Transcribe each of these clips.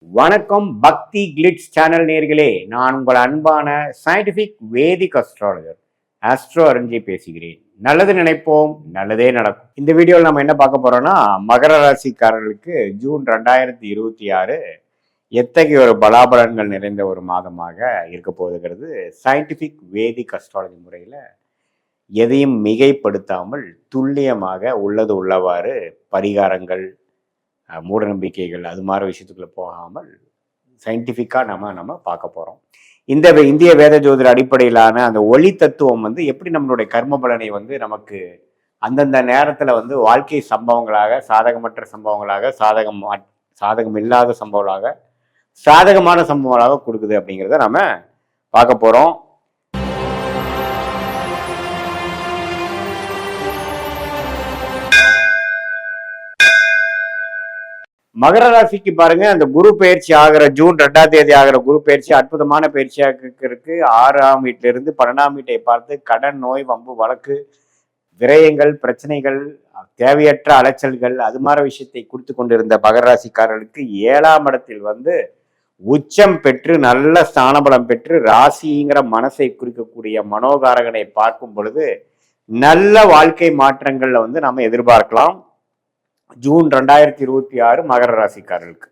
வணக்கம் பக்தி glitz channel நேர்களே, நான் உங்கள் அன்பான சயின்டிபிக் வேதிக் அஸ்ட்ராலஜர் ஆஸ்ட்ரோ அருஞ்சி பேசுகிறேன். நல்லது நினைப்போம், நல்லதே நடக்கும். இந்த வீடியோவில் நம்ம என்ன பார்க்க போறோம்னா, மகர ராசிக்காரர்களுக்கு ஜூன் 2026 எத்தகைய ஒரு பலாபலன்கள் நிறைந்த ஒரு மாதமாக இருக்க போகுதுங்கிறது சயின்டிபிக் வேதிக் அஸ்ட்ராலஜி முறையில் எதையும் மிகைப்படுத்தாமல் துல்லியமாக உள்ளது உள்ளவாறு பரிகாரங்கள், மூட நம்பிக்கைகள் அது மாதிரி விஷயத்துக்குள்ள போகாமல் சயின்டிஃபிக்காக நம்ம பார்க்க போகிறோம். இந்த இந்திய வேத ஜோதிட அடிப்படையிலான அந்த ஒளி தத்துவம் எப்படி நம்மளுடைய கர்ம பலனை நமக்கு அந்தந்த நேரத்தில் வாழ்க்கை சம்பவங்களாக, சாதகமற்ற சம்பவங்களாக, சாதகம் இல்லாத சம்பவங்களாக, சாதகமான சம்பவங்களாக கொடுக்குது அப்படிங்கிறத நம்ம பார்க்க போகிறோம். மகர ராசிக்கு பாருங்க, அந்த குரு பயிற்சி ஆகிற ஜூன் 2ஆம் தேதி ஆகிற குரு பயிற்சி அற்புதமான பயிற்சியாக இருக்கு. 6ஆம் வீட்டிலிருந்து 12ஆம் வீட்டை பார்த்து கடன், நோய், வம்பு, வழக்கு, விரயங்கள், பிரச்சனைகள், தேவையற்ற அலைச்சல்கள் அது மாதிரி விஷயத்தை கொடுத்து கொண்டிருந்த மகர ராசிக்காரர்களுக்கு 7ஆம் இடத்தில் உச்சம் பெற்று நல்ல ஸ்தானபலம் பெற்று ராசிங்கிற மனசை குறிக்கக்கூடிய மனோகாரகனை பார்க்கும் பொழுது நல்ல வாழ்க்கை மாற்றங்கள்ல நம்ம எதிர்பார்க்கலாம். ஜூன் 2026 மகர ராசிக்காரர்களுக்கு.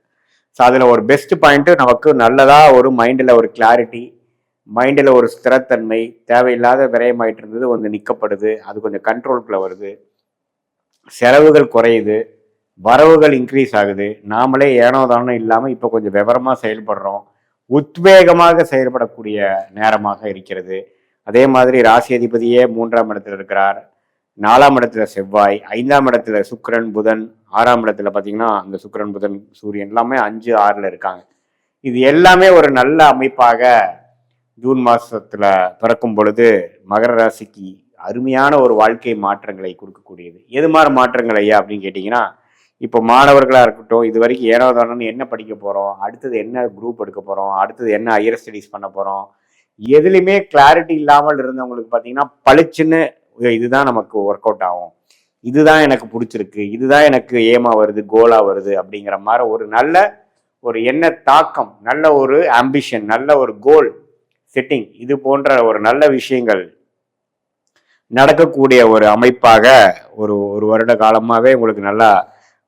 ஸோ அதில் ஒரு பெஸ்ட் பாயிண்ட், நமக்கு நல்லதா ஒரு மைண்டில் ஒரு கிளாரிட்டி, மைண்டில் ஒரு ஸ்திரத்தன்மை, தேவையில்லாத விரயமாயிட்டு இருந்தது நிற்கப்படுது, அது கொஞ்சம் கண்ட்ரோலுக்குள்ள வருது, செலவுகள் குறையுது, வரவுகள் இன்க்ரீஸ் ஆகுது, நாமளே ஏனோதானம் இல்லாமல் இப்போ கொஞ்சம் விவரமாக செயல்படுறோம், உத்வேகமாக செயல்படக்கூடிய நேரமாக இருக்கிறது. அதே மாதிரி ராசி அதிபதியே 3ஆம் இடத்துல இருக்கிறார், 4ஆம் இடத்துல செவ்வாய், 5ஆம் இடத்துல சுக்கிரன், புதன், 6ஆம் இடத்துல பார்த்தீங்கன்னா அந்த சுக்கிரன், புதன், சூரியன் எல்லாமே 5, 6ல் இருக்காங்க. இது எல்லாமே ஒரு நல்ல அமைப்பாக ஜூன் மாசத்துல பிறக்கும் பொழுது மகர ராசிக்கு அருமையான ஒரு வாழ்க்கை மாற்றங்களை கொடுக்கக்கூடியது. எது மாதிரி மாற்றங்கள் ஐயா அப்படின்னு கேட்டிங்கன்னா, இப்போ மாணவர்களாக இருக்கட்டும், இது வரைக்கும் ஏனோதானு என்ன படிக்க போகிறோம், அடுத்தது என்ன குரூப் எடுக்க போகிறோம், அடுத்தது என்ன ஹையர் ஸ்டடீஸ் பண்ண போகிறோம், எதுலையுமே கிளாரிட்டி இல்லாமல் இருந்தவங்களுக்கு பார்த்தீங்கன்னா பளிச்சுன்னு இதுதான் நமக்கு ஒர்க் அவுட் ஆகும், இதுதான் எனக்கு பிடிச்சிருக்கு, இதுதான் எனக்கு ஏமா வருது, கோலா வருது அப்படிங்கிற மாதிரி ஒரு நல்ல ஒரு எண்ண தாக்கம், நல்ல ஒரு ஆம்பிஷன், நல்ல ஒரு கோல் செட்டிங், இது போன்ற ஒரு நல்ல விஷயங்கள் நடக்கக்கூடிய ஒரு அமைப்பாக ஒரு வருட காலமாகவே உங்களுக்கு நல்லா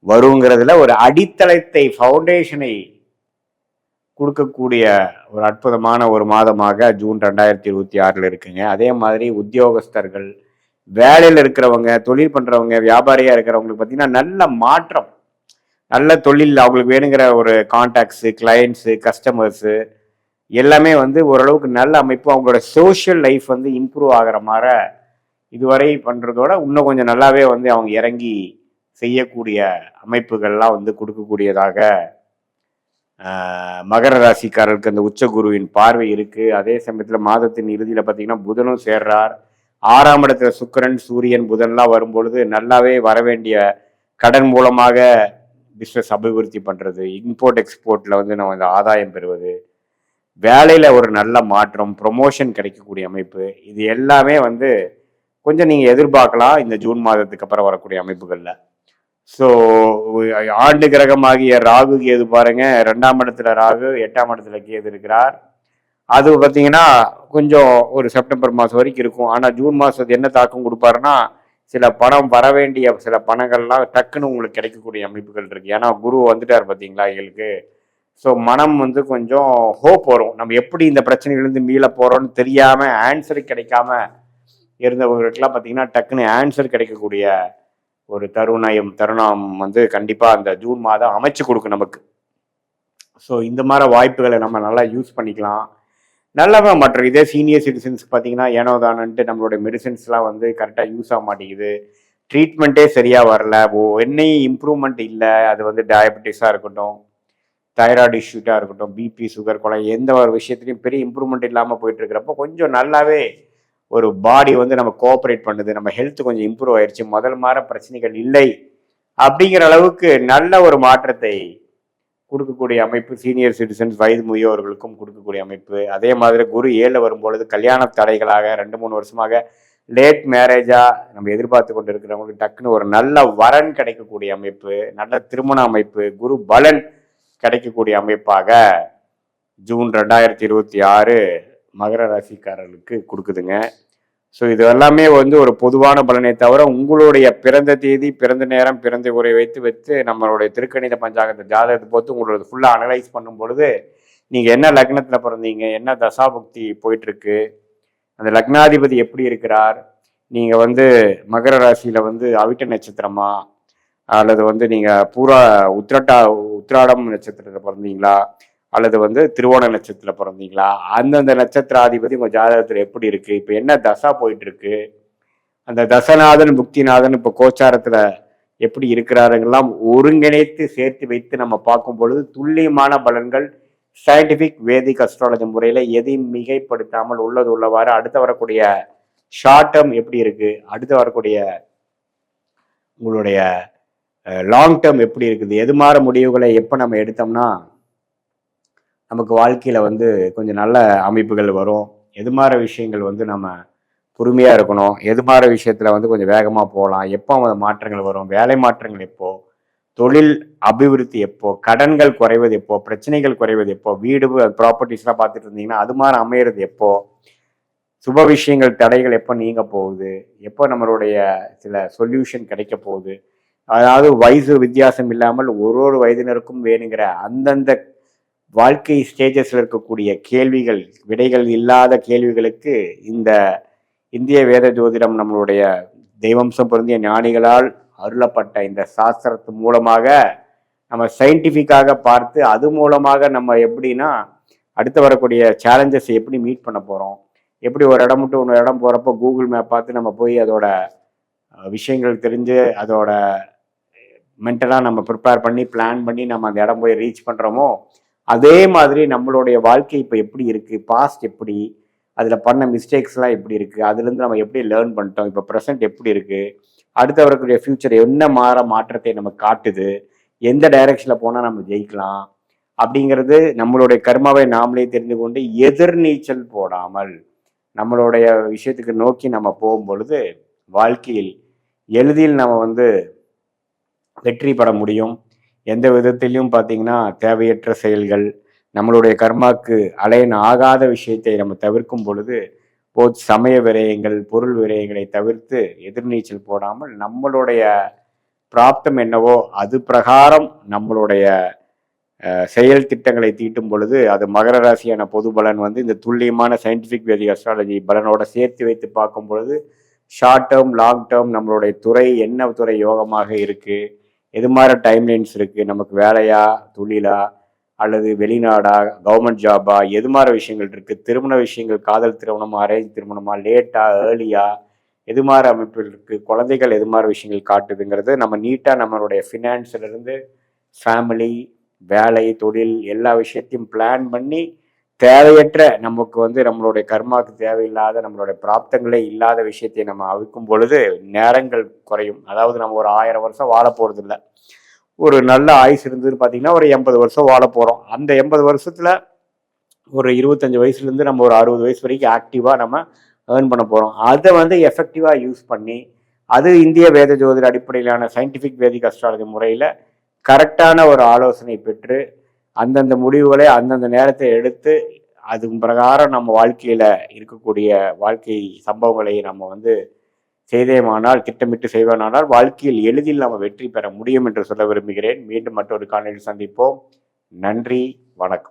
வருங்கிறதுல ஒரு அடித்தளத்தை, ஃபவுண்டேஷனை கொடுக்கக்கூடிய ஒரு அற்புதமான ஒரு மாதமாக ஜூன் 2026 இருக்குங்க. அதே மாதிரி உத்தியோகஸ்தர்கள், வேலையில் இருக்கிறவங்க, தொழில் பண்றவங்க, வியாபாரியா இருக்கிறவங்களுக்கு பார்த்தீங்கன்னா நல்ல மாற்றம், நல்ல தொழில், அவங்களுக்கு வேணுங்கிற ஒரு கான்டாக்ட்ஸு, கிளைண்ட்ஸு, கஸ்டமர்ஸு எல்லாமே ஓரளவுக்கு நல்ல அமைப்பு, அவங்களோட சோஷியல் லைஃப் இம்ப்ரூவ் ஆகிற மாதிரி இதுவரை பண்றதோட இன்னும் கொஞ்சம் நல்லாவே அவங்க இறங்கி செய்யக்கூடிய அமைப்புகள்லாம் கொடுக்கக்கூடியதாக மகர ராசிக்காரருக்கு அந்த உச்ச குருவின் பார்வை இருக்கு. அதே சமயத்தில் மாதத்தின் இறுதியில் பார்த்தீங்கன்னா புதனும் சேர்றார். 6ஆம் இடத்துல சுக்கிரன், சூரியன், புதன்லாம் வரும்பொழுது நல்லாவே வரவேண்டிய கடன் மூலமாக பிஸ்னஸ் அபிவிருத்தி பண்ணுறது, இம்போர்ட் எக்ஸ்போர்ட்டில் நம்ம ஆதாயம் பெறுவது, வேலையில் ஒரு நல்ல மாற்றம், ப்ரொமோஷன் கிடைக்கக்கூடிய அமைப்பு, இது எல்லாமே கொஞ்சம் நீங்கள் எதிர்பார்க்கலாம் இந்த ஜூன் மாதத்துக்கு அப்புறம் வரக்கூடிய அமைப்புகளில். ஸோ ஆண்டு கிரகமாகிய ராகு கேது பாருங்க, 2ஆம் இடத்துல ராகு, 8ஆம் இடத்துல கேது இருக்கிறார். அது பார்த்தீங்கன்னா கொஞ்சம் ஒரு செப்டம்பர் மாதம் வரைக்கும் இருக்கும். ஆனால் ஜூன் மாதத்து என்ன தாக்கம் கொடுப்பாருன்னா, சில பணம் வர வேண்டிய சில பணங்கள்லாம் டக்குன்னு உங்களுக்கு கிடைக்கக்கூடிய அமைப்புகள் இருக்கு. ஏன்னா குரு வந்துட்டார் பார்த்தீங்களா எங்களுக்கு. ஸோ மனம் கொஞ்சம் ஹோப் வரும், நம்ம எப்படி இந்த பிரச்சனைகள்லேருந்து மீள போகிறோன்னு தெரியாமல் ஆன்சர் கிடைக்காம இருந்தவங்களுக்கெல்லாம் பார்த்தீங்கன்னா டக்குன்னு ஆன்சர் கிடைக்கக்கூடிய ஒரு தருணம் கண்டிப்பாக அந்த ஜூன் மாதம் அமைச்சு கொடுக்கும் நமக்கு. ஸோ இந்த மாதிரி வாய்ப்புகளை நம்ம நல்லா யூஸ் பண்ணிக்கலாம். நல்லவங்க மற்ற இதே சீனியர் சிட்டிசன்ஸ்க்கு பார்த்தீங்கன்னா ஏனோதானன்ட்டு நம்மளுடைய மெடிசன்ஸ்லாம் கரெக்டாக யூஸ் ஆக மாட்டேங்குது, ட்ரீட்மெண்ட்டே சரியாக வரல, என்னையும் இம்ப்ரூவ்மெண்ட் இல்லை, அது டயபெட்டிஸாக இருக்கட்டும், தைராய்டு இஷ்யூட்டாக இருக்கட்டும், பிபி, சுகர், கொலை, எந்த ஒரு விஷயத்துலையும் பெரிய இம்ப்ரூவ்மெண்ட் இல்லாமல் போயிட்டு இருக்கிறப்போ கொஞ்சம் நல்லாவே ஒரு பாடி நம்ம கோஆப்ரேட் பண்ணுது, நம்ம ஹெல்த் கொஞ்சம் இம்ப்ரூவ் ஆயிடுச்சு, முதல் மாதிரி பிரச்சனைகள் இல்லை அப்படிங்கிற அளவுக்கு நல்ல ஒரு மாற்றத்தை கொடுக்கக்கூடிய அமைப்பு சீனியர் சிட்டிசன்ஸ், வயது முதியோர்களுக்கும் கொடுக்கக்கூடிய அமைப்பு. அதே மாதிரி குரு 7 வரும்பொழுது கல்யாண தடைகளாக 2-3 வருஷமாக லேட் மேரேஜா நம்ம எதிர்பார்த்து கொண்டு இருக்கிறவங்களுக்கு டக்குன்னு ஒரு நல்ல வரன் கிடைக்கக்கூடிய அமைப்பு, நல்ல திருமண அமைப்பு, குரு பலன் கிடைக்கக்கூடிய அமைப்பாக ஜூன் 2026 மகர ராசிக்காரர்களுக்கு கொடுக்குதுங்க. ஸோ இது எல்லாமே வந்து ஒரு பொதுவான பலனை தவிர உங்களுடைய பிறந்த தேதி, பிறந்த நேரம், பிறந்த உரை வைத்து நம்மளுடைய திருக்கணித பஞ்சாங்கத்தை ஜாதகத்தை பொறுத்து உங்களோட ஃபுல்லாக அனலைஸ் பண்ணும் பொழுது நீங்கள் என்ன லக்னத்தில் பிறந்தீங்க, என்ன தசாபுக்தி போயிட்டுருக்கு, அந்த லக்னாதிபதி எப்படி இருக்கிறார், நீங்கள் வந்து மகர ராசியில் வந்து அவிட்ட நட்சத்திரமா அல்லது வந்து நீங்கள் பூரா உத்திராடம் நட்சத்திரத்தில் பிறந்தீங்களா அல்லது வந்து திருவோண நட்சத்திரத்தில் பிறந்தீங்களா, அந்தந்த நட்சத்திராதிபதி உங்கள் ஜாதகத்தில் எப்படி இருக்குது, இப்போ என்ன தசா போயிட்டுருக்கு, அந்த தசநாதன் புக்திநாதன் இப்போ கோச்சாரத்தில் எப்படி இருக்கிறாருங்கெல்லாம் ஒருங்கிணைத்து சேர்த்து வைத்து நம்ம பார்க்கும் பொழுது துல்லியமான பலன்கள் சயின்டிஃபிக் வேதிக் அஸ்ட்ராலஜி முறையில் எதையும் மிகைப்படுத்தாமல் உள்ளது உள்ளவாறு அடுத்து வரக்கூடிய ஷார்ட் டேர்ம் எப்படி இருக்குது, அடுத்து வரக்கூடிய உங்களுடைய லாங் டேர்ம் எப்படி இருக்குது, எது மாதிரி முடிவுகளை எப்போ நம்ம எடுத்தோம்னா நமக்கு வாழ்க்கையில் வந்து கொஞ்சம் நல்ல அமைப்புகள் வரும், எது மாதிரி விஷயங்கள் வந்து நம்ம பொறுமையாக இருக்கணும், எது மாதிரி விஷயத்தில் வந்து கொஞ்சம் வேகமாக போகலாம், எப்போ அந்த மாற்றங்கள் வரும், வேலை மாற்றங்கள் எப்போ, தொழில் அபிவிருத்தி எப்போ, கடன்கள் குறைவது எப்போ, பிரச்சனைகள் குறைவது எப்போ, வீடு ப்ராப்பர்ட்டிஸ்லாம் பார்த்துட்டு இருந்தீங்கன்னா அது மாதிரி அமையிறது எப்போ, சுப விஷயங்கள் தடைகள் எப்போ நீங்க போகுது, எப்போ நம்மளுடைய சில சொல்யூஷன் கிடைக்க போகுது, அதாவது வயசு வித்தியாசம் இல்லாமல் ஒரு வயதினருக்கும் வேணுங்கிற அந்தந்த வாழ்க்கை ஸ்டேஜஸ்ல இருக்கக்கூடிய கேள்விகள், விடைகள் இல்லாத கேள்விகளுக்கு இந்த இந்திய வேத ஜோதிடம் நம்மளுடைய தெய்வம்சம் பொருந்திய ஞானிகளால் அருளப்பட்ட இந்த சாஸ்திரத்து மூலமாக நம்ம சயின்டிஃபிக்காக பார்த்து அது மூலமாக நம்ம எப்படின்னா அடுத்து வரக்கூடிய சேலஞ்சஸ் எப்படி மீட் பண்ண போகிறோம், எப்படி ஒரு இடம் விட்டு இன்னொரு இடம் போகிறப்போ கூகுள் மேப் பார்த்து நம்ம போய் அதோட விஷயங்கள் தெரிஞ்சு அதோட மென்டலாக நம்ம ப்ரிப்பேர் பண்ணி பிளான் பண்ணி நம்ம அந்த இடம் போய் ரீச் பண்ணுறோமோ அதே மாதிரி நம்மளுடைய வாழ்க்கை இப்போ எப்படி இருக்குது, பாஸ்ட் எப்படி, அதில் பண்ண மிஸ்டேக்ஸ்லாம் எப்படி இருக்குது, அதுலேருந்து நம்ம எப்படி லேர்ன் பண்ணிட்டோம், இப்போ ப்ரெசென்ட் எப்படி இருக்குது, அடுத்து வரக்கூடிய ஃப்யூச்சர் என்ன மாற்றத்தை நம்ம காட்டுது, எந்த டைரக்ஷனில் போனால் நம்ம ஜெயிக்கலாம் அப்படிங்கிறது நம்மளுடைய கர்மாவை நாமளே தெரிந்து கொண்டு எதிர்நீச்சல் போடாமல் நம்மளுடைய விஷயத்துக்கு நோக்கி நம்ம போகும் பொழுது வாழ்க்கையில் எளிதில் நம்ம வந்து வெற்றி பெற முடியும். எந்த விதத்திலையும் பார்த்தீங்கன்னா தேவையற்ற செயல்கள், நம்மளுடைய கர்மாக்கு அலைன் ஆகாத விஷயத்தை நம்ம தவிர்க்கும் பொழுது சமய விரயங்கள், பொருள் விரயங்களை தவிர்த்து எதிர்நீச்சல் போடாமல் நம்மளுடைய பிராப்தம் என்னவோ அது பிரகாரம் நம்மளுடைய செயல் திட்டங்களை தீட்டும் பொழுது அது மகர ராசியான பொது பலன் வந்து இந்த துல்லியமான சயின்டிஃபிக் வேதிக் அஸ்ட்ராலஜி பலனோட சேர்த்து வைத்து பார்க்கும் பொழுது ஷார்ட் டேர்ம், லாங் டேர்ம் நம்மளுடைய துறை என்ன துறை யோகமாக இருக்குது, எது மாதிரி டைம்லைன்ஸ் இருக்குது, நமக்கு வேலையா, தொழிலா அல்லது வெளிநாடா, கவர்மெண்ட் ஜாபா, எது மாதிரி விஷயங்கள் இருக்குது, திருமண விஷயங்கள், காதல் திருமணமா, அரேஞ்ச் திருமணமா, லேட்டா, ஏர்லியா, எது மாதிரி அமைப்புகள் இருக்குது, குழந்தைகள் எது மாதிரி விஷயங்கள் காட்டுதுங்கிறது நம்ம நீட்டாக நம்மளுடைய ஃபினான்ஸ்லேருந்து ஃபேமிலி, வேலை, தொழில் எல்லா விஷயத்தையும் பிளான் பண்ணி தேவையற்ற நமக்கு வந்து நம்மளுடைய கர்மாவுக்கு தேவையில்லாத நம்மளுடைய பிராப்தங்களே இல்லாத விஷயத்தை நம்ம அவிக்கும் பொழுது நேரங்கள் குறையும். அதாவது நம்ம ஒரு 1000 வருஷம் வாழ போகிறது இல்லை, ஒரு நல்ல ஆயுசு இருந்ததுன்னு பார்த்தீங்கன்னா ஒரு 80 வருஷம் வாழ போகிறோம். அந்த 80 வருஷத்தில் ஒரு 25 வயசுலேருந்து நம்ம ஒரு 60 வயசு வரைக்கும் ஆக்டிவாக நம்ம ஏர்ன் பண்ண போகிறோம். அதை வந்து எஃபெக்டிவாக யூஸ் பண்ணி அது இந்திய வேத ஜோதிட அடிப்படையிலான சயின்டிஃபிக் வேதிக் அஸ்ட்ராலஜி முறையில் கரெக்டான ஒரு ஆலோசனை பெற்று அந்தந்த முடிவுகளை அந்தந்த நேரத்தை எடுத்து அது பிரகாரம் நம்ம வாழ்க்கையில் இருக்கக்கூடிய வாழ்க்கை சம்பவங்களை நம்ம வந்து செய்தேமானால், திட்டமிட்டு செய்வனானால் வாழ்க்கையில் எளிதில் நம்ம வெற்றி பெற முடியும் என்று சொல்ல விரும்புகிறேன். மீண்டும் மற்றொரு காணொளியில் சந்திப்போம். நன்றி, வணக்கம்.